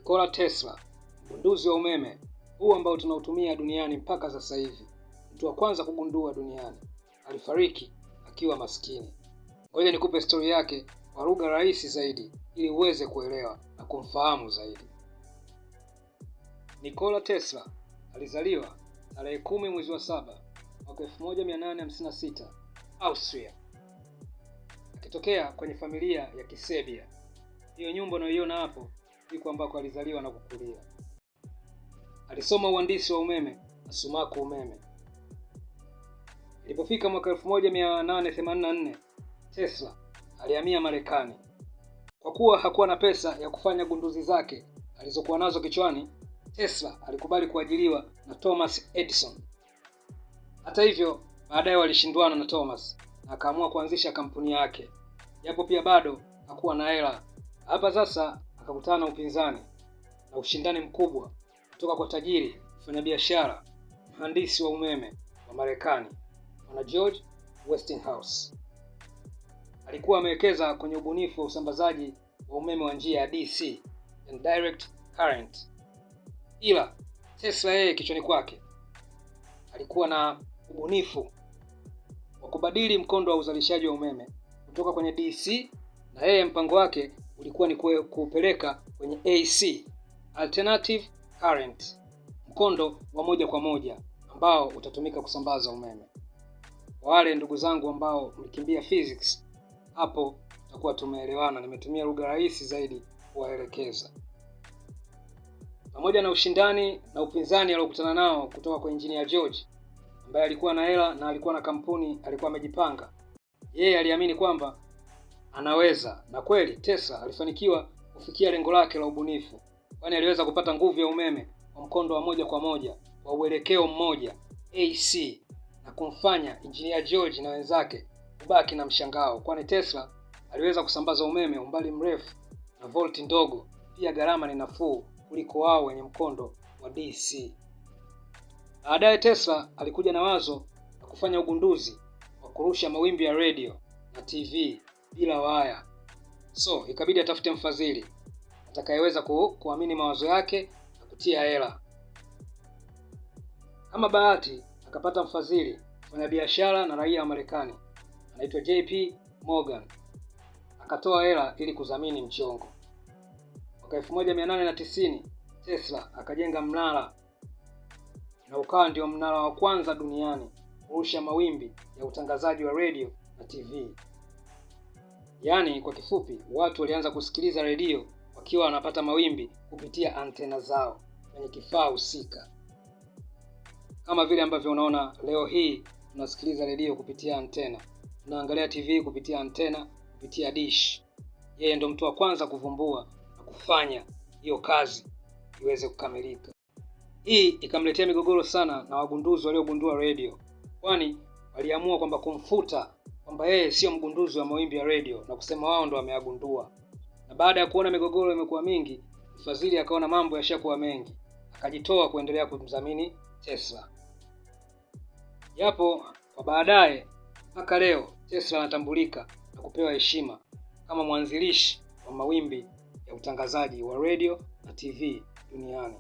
Nikola Tesla, mgunduzi wa umeme huu ambao tunautumia duniani mpaka sasa hivi. Mtu wa kwanza kugundua duniani. Alifariki akiwa maskini. Ngoja nikupe story yake kwa lugha rahisi zaidi ili uweze kuelewa na kumfahamu zaidi. Nikola Tesla alizaliwa tarehe 10 mwezi wa 7 mwaka 1856 Austria. Akitokea kwenye familia ya Kisebia. Hiyo nyumba unayoiona hapo ndiko ambako alizaliwa na kukulia. Alisoma uhandisi wa umeme na sumaku umeme. Ilipofika mwaka 1884, Tesla alihamia Marekani. Kwa kuwa hakuwa na pesa ya kufanya gunduzi zake alizokuwa nazo kichwani, Tesla alikubali kuajiriwa na Thomas Edison. Hata hivyo, baadaye walishindwana na Thomas na akaamua kuanzisha kampuni yake. Japo pia bado hakuwa na hela. Hapa sasa akakutana na upinzani na ushindani mkubwa kutoka kwa tajiri, mfanyabiashara, mhandisi wa umeme wa Marekani, Bwana George Westinghouse. Alikuwa amewekeza kwenye ubunifu wa usambazaji wa umeme wa njia ya DC, and direct current. Ila Tesla yeye kichwani kwake alikuwa na ubunifu wa kubadili mkondo wa uzalishaji wa umeme kutoka kwenye DC, na yeye mpango wake ulikuwa ni kupeleka kwenye AC, alternative current, mkondo wa moja kwa moja ambao utatumika kusambaza umeme. Wale ndugu zangu ambao mlikimbia physics, hapo tutakuwa tumeelewana. Nimetumia lugha rahisi zaidi kuwaelekeza. Pamoja na ushindani na upinzani aliokutana nao kutoka kwa engineer George, ambaye alikuwa na hela na alikuwa na kampuni, alikuwa amejipanga. Yeye aliamini kwamba anaweza, na kweli Tesla alifanikiwa kufikia lengo lake la ubunifu, kwani aliweza kupata nguvu ya umeme kwa mkondo wa moja kwa moja wa uelekeo mmoja, AC, na kumfanya engineer George na wenzake kubaki na mshangao, kwani Tesla aliweza kusambaza umeme umbali mrefu na volti ndogo, pia gharama ni nafuu kuliko wao wenye mkondo wa DC. Baadaye Tesla alikuja na wazo la kufanya ugunduzi wa kurusha mawimbi ya radio na TV bila waya. So ikabidi atafute mfadhili atakayeweza kuamini mawazo yake na kutia hela. Kama bahati akapata mfadhili, mfanyabiashara na raia wa Marekani, anaitwa JP Morgan. Akatoa hela ili kudhamini mchongo. Mwaka 1890 Tesla akajenga mnara, na ukawa ndio mnara wa kwanza duniani kurusha mawimbi ya utangazaji wa radio na TV. Yaani kwa kifupi, watu walianza kusikiliza radio wakiwa wanapata mawimbi kupitia antena zao kwenye kifaa husika. Kama vile ambavyo unaona leo hii tunasikiliza radio kupitia antena, tunaangalia TV kupitia antena, kupitia dish. Yeye ndo mtu wa kwanza kuvumbua na kufanya hiyo kazi iweze kukamilika. Hii ikamletea migogoro sana na wagunduzi waliogundua radio, kwani waliamua kwamba kumfuta kwamba yeye sio mgunduzi wa mawimbi ya radio na kusema wao ndo wameagundua. Na baada ya kuona migogoro imekuwa mingi, mfadhili akaona mambo yashakuwa mengi, akajitoa kuendelea kumdhamini Tesla. Japo kwa baadaye mpaka leo Tesla anatambulika na kupewa heshima kama mwanzilishi wa mawimbi ya utangazaji wa radio na TV duniani.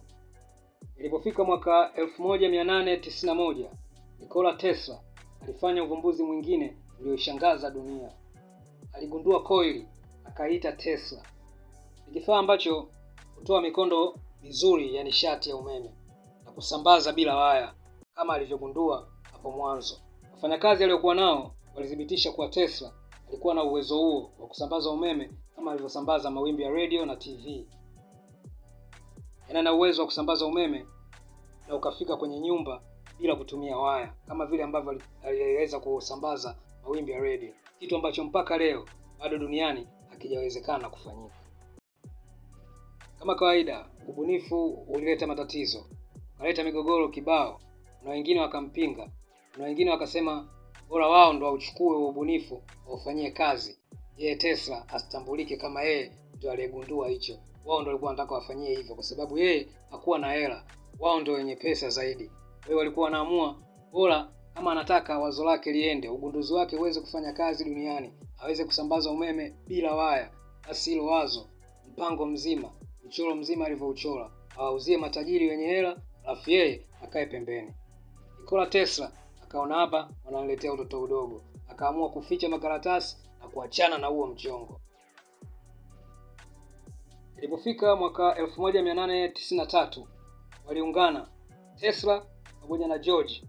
Ilipofika mwaka 1891, Nikola Tesla alifanya uvumbuzi mwingine ulioshangaza dunia. Aligundua coil, akaita Tesla. Ni kifaa ambacho hutoa mikondo mizuri ya nishati ya umeme na kusambaza bila waya kama alivyogundua hapo mwanzo. Wafanyakazi waliokuwa nao walithibitisha kuwa Tesla alikuwa na uwezo huo wa kusambaza umeme kama alivyosambaza mawimbi ya radio na TV. Ana uwezo wa kusambaza umeme na ukafika kwenye nyumba bila kutumia waya, kama vile ambavyo aliweza kusambaza mawimbi ya radio, kitu ambacho mpaka leo bado duniani hakijawezekana kufanyika. Kama kawaida, ubunifu ulileta matatizo, kaleta migogoro kibao, na wengine wakampinga, na wengine wakasema bora wao ndo wauchukue ubunifu waufanyie kazi, yeye Tesla asitambulike kama yeye ndio aliyegundua hicho. Wao ndio walikuwa wanataka wafanyie hivyo kwa sababu yeye hakuwa na hela, wao ndio wenye pesa zaidi. Wao walikuwa wanaamua bora kama anataka wazo lake liende, ugunduzi wake uweze kufanya kazi duniani, aweze kusambaza umeme bila waya, basi hilo wazo, mpango mzima mchoro mzima alivyouchora, awauzie matajiri wenye hela, alafu yeye akae pembeni. Nikola Tesla akaona hapa wananiletea utoto udogo, akaamua kuficha makaratasi na kuachana na huo mchongo. Ilipofika mwaka 1893 waliungana Tesla pamoja na George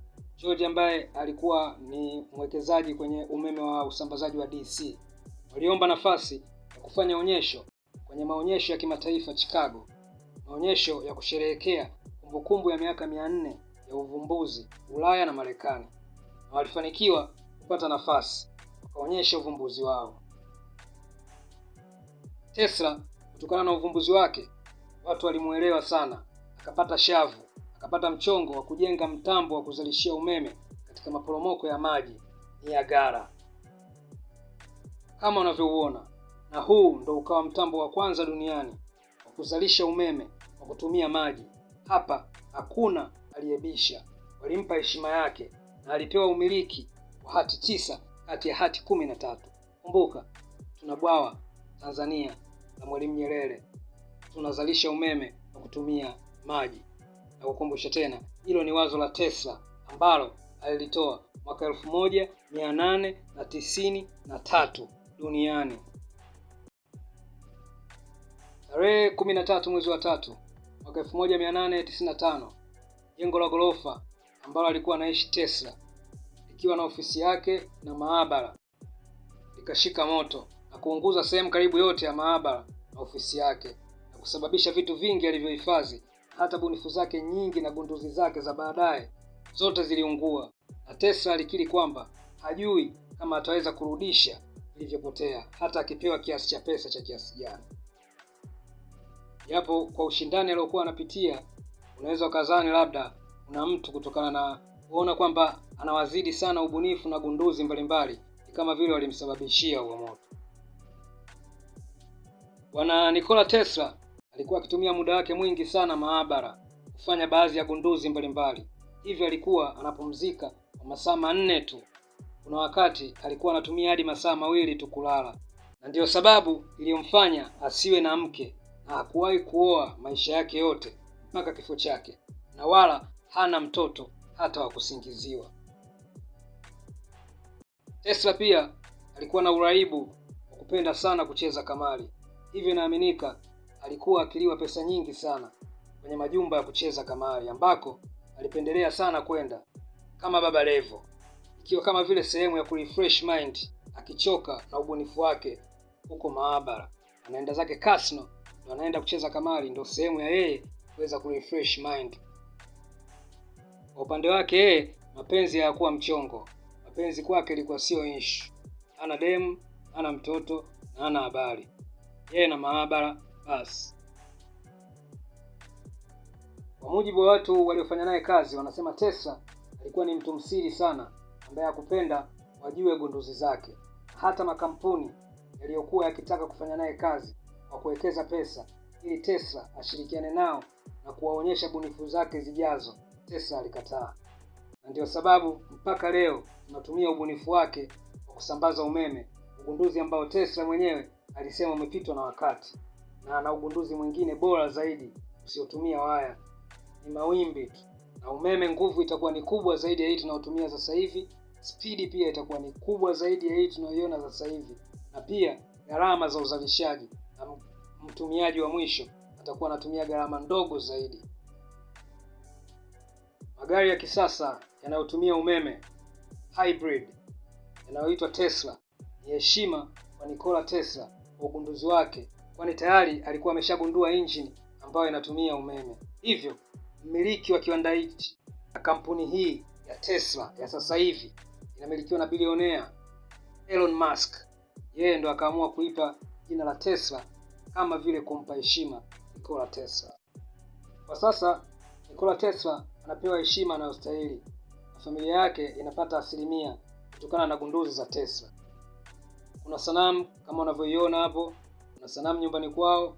ambaye alikuwa ni mwekezaji kwenye umeme wa usambazaji wa DC. Waliomba nafasi ya kufanya onyesho kwenye maonyesho ya kimataifa Chicago, maonyesho ya kusherehekea kumbukumbu ya miaka 400 ya uvumbuzi Ulaya na Marekani, na walifanikiwa kupata nafasi wakaonyesha uvumbuzi wao. Tesla, kutokana na uvumbuzi wake, watu walimuelewa sana, akapata shavu, akapata mchongo wa kujenga mtambo wa kuzalishia umeme katika maporomoko ya maji Niagara kama unavyouona, na huu ndo ukawa mtambo wa kwanza duniani wa kuzalisha umeme kwa kutumia maji. Hapa hakuna aliyebisha, walimpa heshima yake na alipewa umiliki wa hati 9 kati ya hati 13. Kumbuka, tuna bwawa Tanzania la Mwalimu Nyerere, tunazalisha umeme kwa kutumia maji. Na kukumbusha tena, hilo ni wazo la Tesla ambalo alilitoa mwaka 1893 duniani. Tarehe 13 mwezi wa 3 mwaka 1895, jengo la ghorofa ambalo alikuwa anaishi Tesla, likiwa na ofisi yake na maabara, likashika moto na kuunguza sehemu karibu yote ya maabara na ofisi yake, na kusababisha vitu vingi alivyohifadhi, hata bunifu zake nyingi na gunduzi zake za baadaye zote ziliungua. Na Tesla alikiri kwamba hajui kama ataweza kurudisha vilivyopotea hata akipewa kiasi cha pesa cha kiasi gani. Japo kwa ushindani aliokuwa anapitia, unaweza ukadhani labda una mtu kutokana na kuona kwamba anawazidi sana ubunifu na gunduzi mbalimbali, kama vile walimsababishia huo moto. Bwana Nikola Tesla alikuwa akitumia muda wake mwingi sana maabara kufanya baadhi ya gunduzi mbalimbali. Hivyo alikuwa anapumzika kwa masaa 4 tu. Kuna wakati alikuwa anatumia hadi masaa 2 tu kulala. Na ndiyo sababu iliyomfanya asiwe na mke na hakuwahi kuoa maisha yake yote mpaka kifo chake, na wala hana mtoto hata wa kusingiziwa. Tesla pia alikuwa na uraibu wa kupenda sana kucheza kamari. Hivyo inaaminika alikuwa akiliwa pesa nyingi sana kwenye majumba ya kucheza kamari, ambako alipendelea sana kwenda kama Baba Levo, ikiwa kama vile sehemu ya kurefresh mind. Akichoka na ubunifu wake huko maabara, anaenda zake casino, ndo anaenda kucheza kamari, ndo sehemu ya yeye kuweza kurefresh mind. Kwa upande wake yeye, mapenzi hayakuwa mchongo. Mapenzi kwake ilikuwa sio issue. Ana demu, ana mtoto na ana habari. Yeye na maabara basi. Kwa mujibu wa watu waliofanya naye kazi, wanasema Tesla alikuwa ni mtu msiri sana ambaye hakupenda wajue gunduzi zake. Hata makampuni yaliyokuwa yakitaka kufanya naye kazi kwa kuwekeza pesa ili Tesla ashirikiane nao na kuwaonyesha bunifu zake zijazo, Tesla alikataa. Na ndio sababu mpaka leo tunatumia ubunifu wake wa kusambaza umeme, ugunduzi ambao Tesla mwenyewe alisema umepitwa na wakati, na ana ugunduzi mwingine bora zaidi usiotumia waya, ni mawimbi tu, na umeme nguvu itakuwa ni kubwa zaidi ya hii tunayotumia sasa hivi. Spidi pia itakuwa ni kubwa zaidi ya hii tunayoiona sasa hivi, na pia gharama za uzalishaji na mtumiaji wa mwisho atakuwa anatumia gharama ndogo zaidi. Magari ya kisasa yanayotumia umeme hybrid yanayoitwa Tesla ni heshima kwa Nikola Tesla kwa ugunduzi wake, kwani tayari alikuwa ameshagundua engine ambayo inatumia umeme. Hivyo mmiliki wa kiwanda hichi na kampuni hii ya Tesla ya sasa hivi inamilikiwa na bilionea Elon Musk. Yeye ndo akaamua kuipa jina la Tesla kama vile kumpa heshima Nikola Tesla. Kwa sasa Nikola Tesla anapewa heshima anayostahili na familia yake inapata 1% kutokana na gunduzi za Tesla. Kuna sanamu kama unavyoiona hapo, kuna sanamu nyumbani kwao.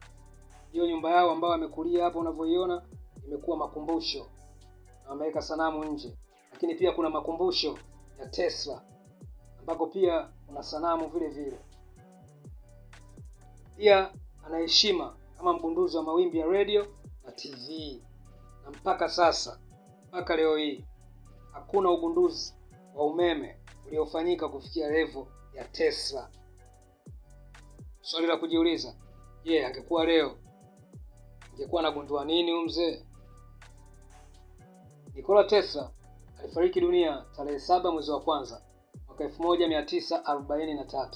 Hiyo nyumba yao ambayo amekulia hapo unavyoiona imekuwa makumbusho, na wameweka sanamu nje. Lakini pia kuna makumbusho ya Tesla ambako pia kuna sanamu vile vile. Pia ana heshima kama mgunduzi wa mawimbi ya radio na TV. Na mpaka sasa, mpaka leo hii, hakuna ugunduzi wa umeme uliofanyika kufikia level ya Tesla. Swali la kujiuliza, je, angekuwa leo angekuwa anagundua nini huyu mzee? Nikola Tesla alifariki dunia tarehe 7 mwezi wa kwanza mwaka 1943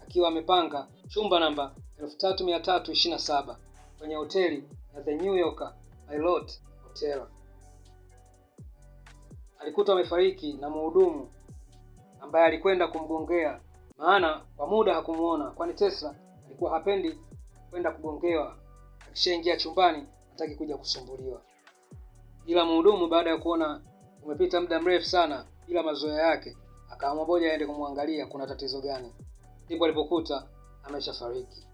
akiwa amepanga chumba namba 3327 kwenye hoteli ya The New York Marriott Hotel. Alikuta amefariki na mhudumu ambaye alikwenda kumgongea, maana kwa muda hakumuona, kwani Tesla alikuwa hapendi kwenda kugongewa. Akishaingia chumbani hataki kuja kusumbuliwa. Ila mhudumu baada ya kuona umepita muda mrefu sana bila mazoea yake, akaamua ngoja aende kumwangalia kuna tatizo gani. Ndipo alipokuta ameshafariki.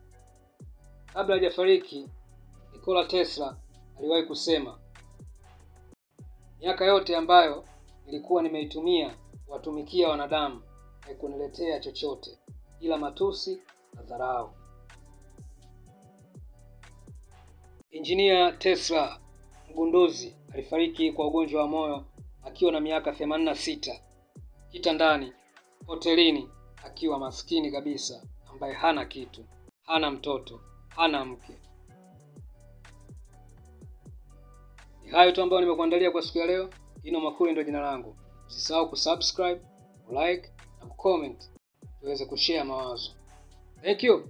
Kabla hajafariki, Nikola Tesla aliwahi kusema, miaka yote ambayo nilikuwa nimeitumia watumikia wanadamu haikuniletea chochote ila matusi na dharau. Engineer Tesla, mgunduzi, alifariki kwa ugonjwa wa moyo akiwa na miaka 86, kitandani hotelini, akiwa maskini kabisa, ambaye hana kitu, hana mtoto, hana mke. Ni hayo tu ambayo nimekuandalia kwa siku ya leo. Ino Makuri ndio jina langu. Usisahau kusubscribe, like na kucomment tuweze kushare mawazo. Thank you.